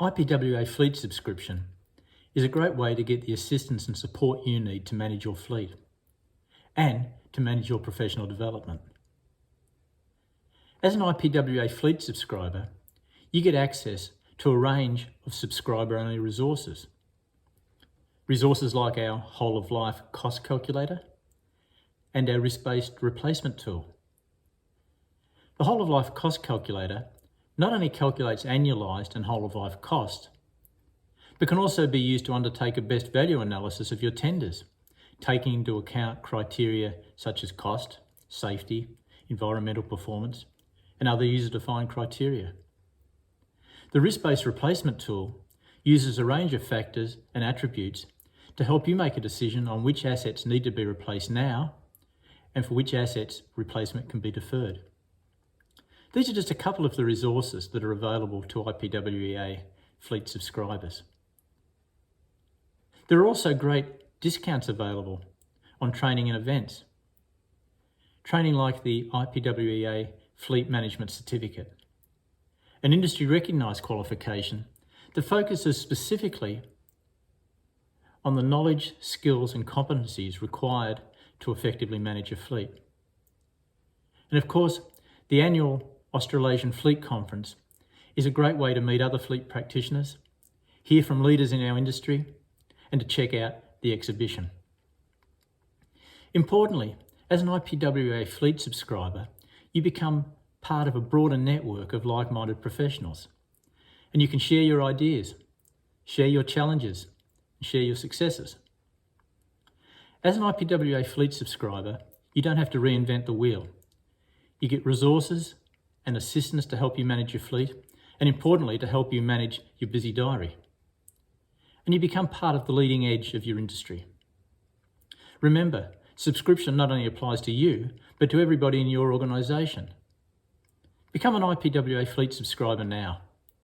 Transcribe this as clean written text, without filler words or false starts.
IPWEA fleet subscription is a great way to get the assistance and support you need to manage your fleet and to manage your professional development. As an IPWEA fleet subscriber, you get access to a range of subscriber-only resources. Resources like our whole-of-life cost calculator and our risk-based replacement tool. The whole-of-life cost calculator not only calculates annualised and whole-of-life cost, but can also be used to undertake a best value analysis of your tenders, taking into account criteria such as cost, safety, environmental performance, and other user-defined criteria. The risk-based replacement tool uses a range of factors and attributes to help you make a decision on which assets need to be replaced now and for which assets replacement can be deferred. These are just a couple of the resources that are available to IPWEA fleet subscribers. There are also great discounts available on training and events. Training like the IPWEA Fleet Management Certificate, an industry recognised qualification that focuses specifically on the knowledge, skills and competencies required to effectively manage a fleet. And of course, the annual Australasian Fleet Conference is a great way to meet other fleet practitioners, hear from leaders in our industry, and to check out the exhibition. Importantly, as an IPWEA fleet subscriber, you become part of a broader network of like-minded professionals, and you can share your ideas, share your challenges, and share your successes. As an IPWEA fleet subscriber, you don't have to reinvent the wheel. You get resources and assistance to help you manage your fleet, and importantly, to help you manage your busy diary. And you become part of the leading edge of your industry. Remember, subscription not only applies to you, but to everybody in your organisation. Become an IPWEA fleet subscriber now.